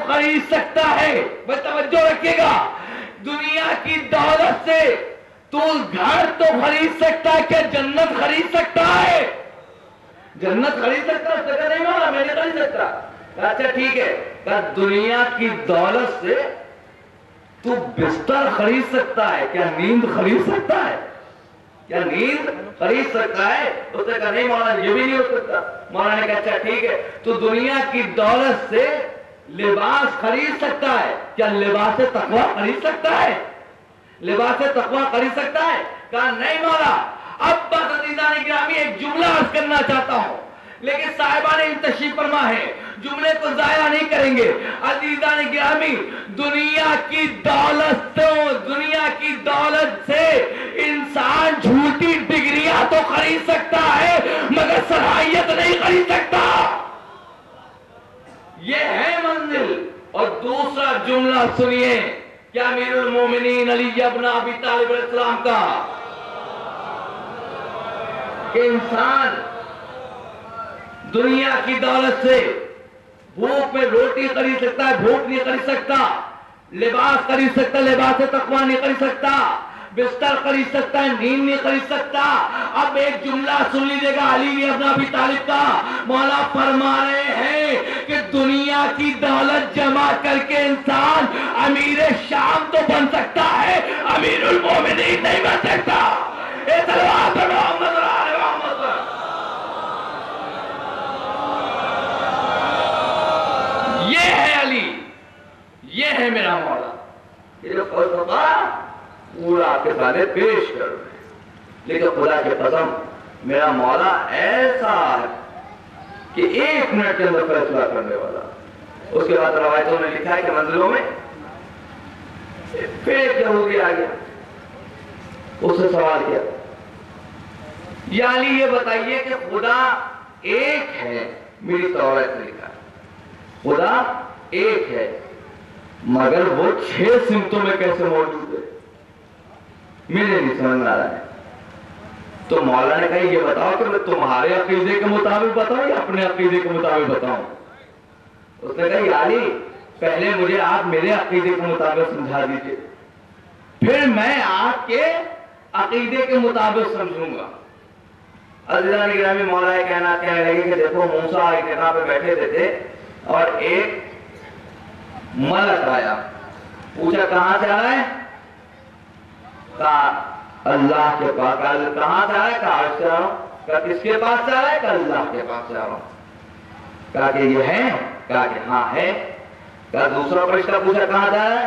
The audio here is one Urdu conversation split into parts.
خرید سکتا ہے. بس توجہ رکھیے گا, دنیا کی دولت سے تو گھر تو خرید سکتا ہے, کیا جنت خرید سکتا ہے؟ جنت خرید سکتا ہے؟ اس نے کہا نہیں مولا میں نہیں خرید سکتا. اچھا ٹھیک ہے, کہا دنیا کی دولت سے تو بستر خرید سکتا ہے, کیا نیند خرید سکتا ہے؟ کیا نیند خرید سکتا ہے؟ اس نے کہا نہیں مولا یہ بھی نہیں ہو سکتا. مولا نے کہا اچھا ٹھیک ہے, تو دنیا کی دولت سے لباس خرید سکتا ہے, کیا لباس تقوی خرید سکتا ہے؟ لباس تقوی خرید سکتا ہے؟ کہا نہیں مولا. اب بس عزیزان گرامی ایک جملہ عرض کرنا چاہتا ہوں, لیکن صاحبان تشریف فرما ہے, جملے کو ضائع نہیں کریں گے. عزیزان گرامی, دنیا کی دولت سے انسان جھوٹی ڈگریاں تو خرید سکتا ہے مگر صلاحیت نہیں خرید سکتا. یہ ہے منزل. اور دوسرا جملہ سنیے, کیا امیر المومنین علی ابن ابی طالب علیہ السلام کا کہ انسان دنیا کی دولت سے بھوک میں روٹی خرید سکتا ہے, بھوک نہیں خرید سکتا. لباس خرید سکتا ہے, لباس تقوی نہیں خرید سکتا. بستر خرید سکتا ہے, نیند نہیں خرید سکتا. اب ایک جملہ سن لیجیے گا علی ابن ابی طالب کا. مولا فرما رہے ہیں کہ دنیا کی دولت جمع کر کے انسان امیر شام تو بن سکتا ہے, امیر المومنین نہیں بن سکتا. یہ ہے علی, یہ ہے میرا مولا. یہ جو فلسفہ پورا آپ کے سامنے پیش کر رہے ہیں, لیکن خدا کے قسم میرا مولا ایسا ہے کہ 1 منٹ کے اندر فیصلہ کرنے والا. اس کے بعد روایتوں نے لکھا ہے کہ منزلوں میں پھر ایک یہودی آ گیا, اس سے سوال کیا, یا علی یہ بتائیے کہ خدا ایک ہے, میری تورات میں لکھا ہے خدا ایک ہے مگر وہ 6 سمتوں میں کیسے موجود ہے, میرے نہیں سمجھ میں آ رہا ہے. تو مولا نے کہا یہ بتاؤ کہ میں تمہارے عقیدے کے مطابق بتاؤں یا اپنے عقیدے کے مطابق بتاؤں. اس نے کہا یا علی پہلے مجھے آپ میرے عقیدے کے مطابق سمجھا دیجئے, پھر میں آپ کے عقیدے کے مطابق سمجھوں گا. عزیزان گرامی, مولا کہنے لگے کہ دیکھو موسیٰ ایک جگہ پہ بیٹھے تھے اور ایک ملک آیا, پوچھا کہاں سے آ رہا ہے؟ کہا اللہ کے پاس. کہاں سے آ رہا ہے؟ کہا عرش سے آ رہا ہوں. کہا کس کے پاس سے آ رہا ہے؟ کہا اللہ کے پاس سے آ رہا ہوں. کہا کہ یہ ہے؟ کہا کہ ہاں ہے. کہا دوسرا فرشتہ پوچھا کہاں سے آ رہا ہے؟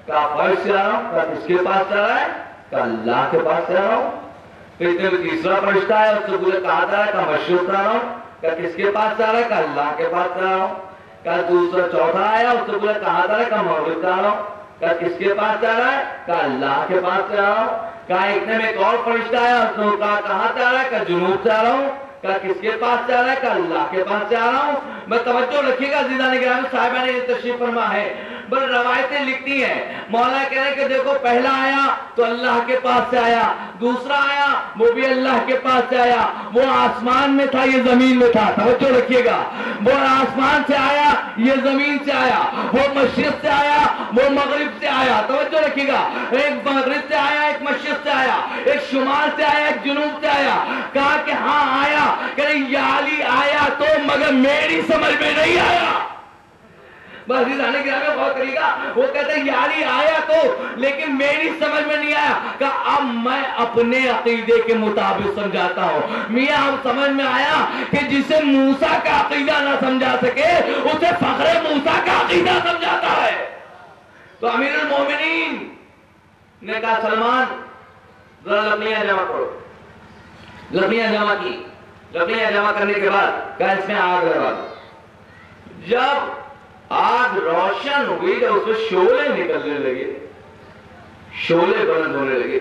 کہا فرش سے آ رہا ہوں. کہا کس کے پاس سے آ رہا ہے؟ کہا اللہ کے پاس سے آ رہا ہوں. پھر تیسرا فرشتہ ہے, اس سے پوچھا کہاں سے آ رہا ہے؟ کہا مشرق سے آ رہا ہوں. کہا کس کے پاس سے آ رہا ہے؟ کہا اللہ کے پاس سے آ رہا ہوں. کہا دوسرا چوتھا آیا, اس سے پوچھا کہاں سے آ رہا ہے؟ کہا مغرب سے آ رہا ہوں. کہا کس کے پاس سے آ رہا ہے؟ کہا اللہ کے پاس سے آ رہا ہوں. کہا اتنے میں ایک اور فرشتہ آیا, اس نے کہا کہاں سے آ رہا ہے؟ کہا جنوب سے آ رہا ہوں. کہا کس کے پاس سے آ رہا ہے؟ کہا اللہ کے پاس سے آ رہا ہوں. میں توجہ رکھیے گا عزیزان گرامی, صاحبہ نے تشریف فرما ہے, بل روایتیں لکھتی ہیں. مولا کہہ رہے کہ دیکھو پہلا آیا تو اللہ کے پاس سے آیا, دوسرا آیا وہ بھی اللہ کے پاس سے آیا, وہ آسمان میں تھا یہ زمین میں تھا. توجہ رکھیے گا, وہ آسمان سے آیا یہ زمین سے آیا, وہ مشرق سے آیا وہ مغرب سے آیا. توجہ رکھیے گا, ایک مغرب سے آیا ایک مشرق سے آیا, ایک شمال سے آیا ایک جنوب سے آیا. کہا کہ ہاں آیا, کہ یا علی آیا تو مگر میری سمجھ میں نہیں آیا. بس آنے کے آگے غور کریے گا, وہ کہتے ہیں یا علی آیا تو لیکن میری سمجھ میں نہیں آیا. کہ اب میں اپنے عقیدے کے مطابق سمجھاتا ہوں. میاں اب سمجھ میں آیا کہ جسے موسیٰ کا عقیدہ نہ سمجھا سکے اسے فخر موسیٰ کا عقیدہ سمجھاتا ہے. تو امیر المومنین نے کہا سلمان ذرا لکڑیاں جمع کرو. لکڑیاں جمع کی, لکڑیاں جمع کرنے کے بعد کہا اس میں آگ لگا دو. جب آگ روشن ہوئی تو اس میں شعلے نکلنے لگے, شعلے بلند ہونے لگے,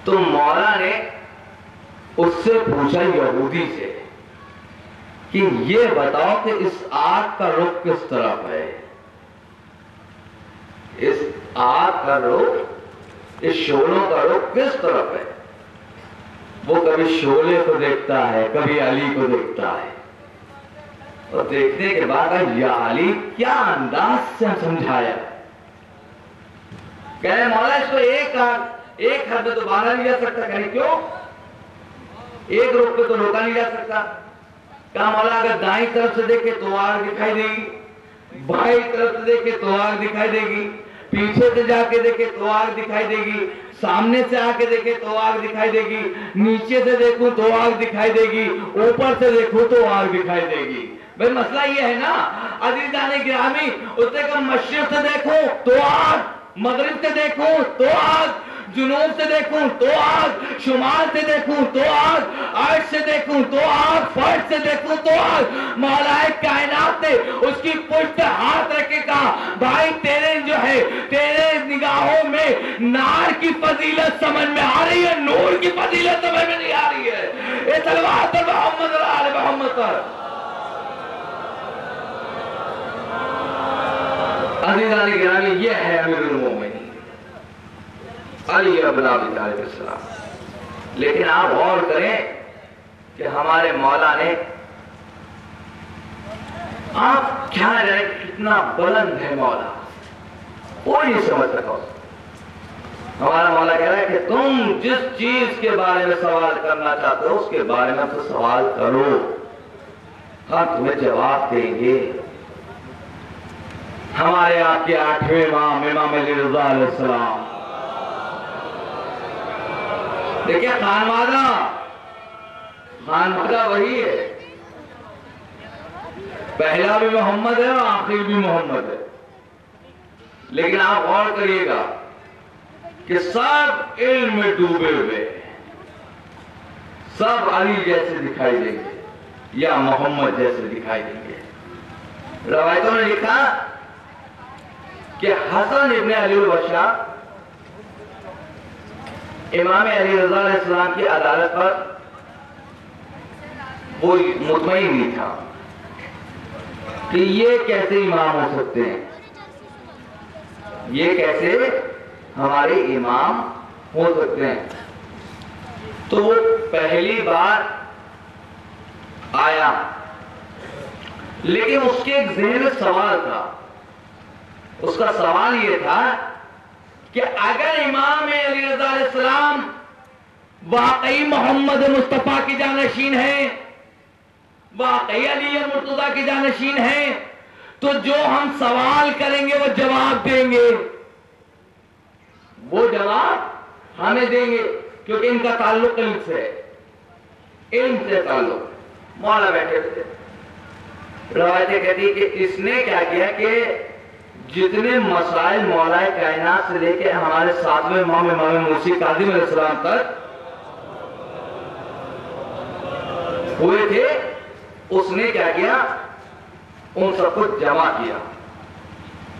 تو مولا نے اس سے پوچھا یہودی سے کہ یہ بتاؤ کہ اس آگ کا رخ کس طرف ہے؟ اس آگ کا رخ, اس شعلوں کا رخ کس طرف ہے؟ وہ کبھی شعلے کو دیکھتا ہے, کبھی علی کو دیکھتا ہے. اور دیکھنے کے بعد یا علی کیا انداز سے سمجھایا. کہہ رہے مولا اس کو ایک حد میں تو باہر نہیں جا سکتا. کہیں کیوں؟ ایک رخ پہ تو روکا نہیں جا سکتا. کہا مولا اگر دائیں طرف سے دیکھے تو آگ دکھائی دے گی, بائیں طرف سے دیکھے تو آگ دکھائی دے گی, پیچھے سے جا کے دیکھے تو آگ دکھائی دے گی, سامنے سے آ کے دیکھے تو آگ دکھائی دے گی, نیچے سے دیکھوں تو آگ دکھائی دے گی, اوپر سے دیکھوں تو آگ دکھائی دے گی. بھئی مسئلہ یہ ہے نا عزیزان گرامی, اس نے کہا مشرق سے دیکھوں تو آگ, مغرب سے دیکھوں تو آگ, جنوب سے دیکھوں تو آگ, شمال سے دیکھوں تو آگ, عرش سے دیکھوں تو آگ, فرش سے دیکھوں تو آگ. مولا کائنات نے اس کی پشت ہاتھ رکھے کہا بھائی تیرے جو ہے تیرے نگاہوں میں نار کی فضیلت سمجھ میں آ رہی ہے, نور کی فضیلت سمجھ میں نہیں آ رہی ہے. اے صلوات محمد آل محمد پر. عزیزان گرامی یہ ہے امیر المومنین علی ابن ابی طالب السلام. لیکن آپ غور کریں کہ ہمارے مولا نے, آپ کیا رہے کتنا بلند ہے مولا, کوئی نہیں سمجھ سکا. ہمارا مولا کہہ رہا ہے کہ تم جس چیز کے بارے میں سوال کرنا چاہتے ہو اس کے بارے میں تو سوال کرو, ہم تمہیں جواب دیں گے. ہمارے آپ کے 8ویں امام امام علی رضا علیہ السلام, دیکھیں خانوادہ وہی ہے, پہلا بھی محمد ہے اور آخر بھی محمد ہے. لیکن آپ غور کریے گا کہ سب علم میں ڈوبے ہوئے, سب علی جیسے دکھائی دیں گے یا محمد جیسے دکھائی دیں گے. روایتوں نے لکھا کہ حسن ابن علی البشا امام علی رضا علیہ السلام کی عدالت پر وہ مطمئن نہیں تھا کہ یہ کیسے امام ہو سکتے ہیں, یہ کیسے ہمارے امام ہو سکتے ہیں. تو وہ پہلی بار آیا, لیکن اس کے ایک ذہن میں سوال تھا. اس کا سوال یہ تھا کہ اگر امام علی رضا علیہ السلام واقعی محمد مصطفیٰ کی جانشین ہیں, واقعی علی مرتضیٰ کی جانشین ہیں, تو جو ہم سوال کریں گے وہ جواب دیں گے, وہ جواب ہمیں دیں گے, کیونکہ ان کا تعلق علم سے ہے, علم سے تعلق. مولا بیٹھے تھے, روایتیں کہتی کہ اس نے کیا کیا کہ جتنے مسائل مولا کائنات سے لے کے ہمارے 7ویں امام امام موسی کاظم علیہ السلام تک ہوئے تھے, اس نے کیا کیا ان سب کو جمع کیا,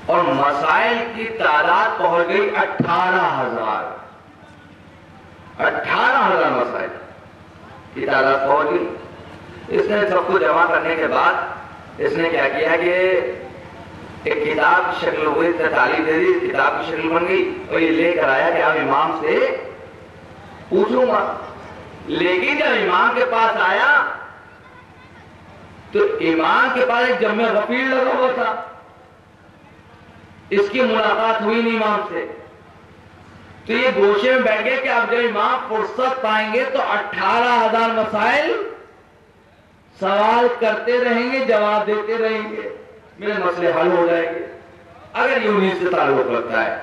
اور مسائل کی تعداد پہنچ گئی 18,000. 18,000 مسائل کی تعداد پہنچ گئی. اس نے سب کو جمع کرنے کے بعد اس نے کیا کیا کہ ایک کتاب کی شکل ہوئی, تعلیم دے دی, کتاب کی شکل بن گئی, اور یہ لے کر آیا کہ اب امام سے پوچھوں گا. لیکن جب امام کے پاس آیا تو امام کے پاس ایک جمع غفیر لگا ہوا تھا, اس کی ملاقات ہوئی نہیں امام سے. تو یہ گوشے میں بیٹھ گئے کہ اب جب امام فرصت پائیں گے تو 18,000 مسائل سوال کرتے رہیں گے, جواب دیتے رہیں گے, میرے مسئلے حل ہو جائیں گے. اگر یہ انہیں سے تعلق رکھتا ہے,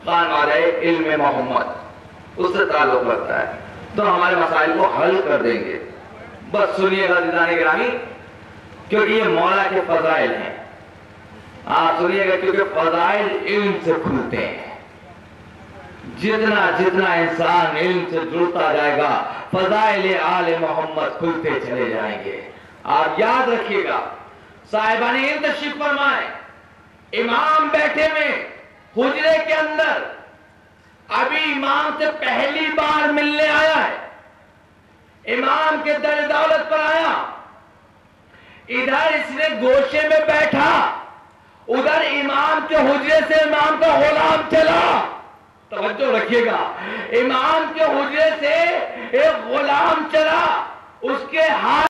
خانوادہ علم محمد اس سے تعلق رکھتا ہے, تو ہمارے مسائل کو حل کر دیں گے. بس سنیے گا عزیزان گرامی, کیونکہ یہ مولا کے فضائل ہیں. آپ سنیے گا کیونکہ فضائل علم سے کھلتے ہیں. جتنا جتنا انسان علم سے جڑتا جائے گا فضائل آل محمد کھلتے چلے جائیں گے. آپ یاد رکھیے گا, صاحبان علم تشریف فرمائیں, امام بیٹھے میں حجرے کے اندر, ابھی امام سے پہلی بار ملنے آیا ہے, امام کے در دولت پر آیا, ادھر اس نے گوشے میں بیٹھا, ادھر امام کے حجرے سے امام کا غلام چلا. توجہ رکھیے گا, امام کے حجرے سے ایک غلام چلا, اس کے ہاتھ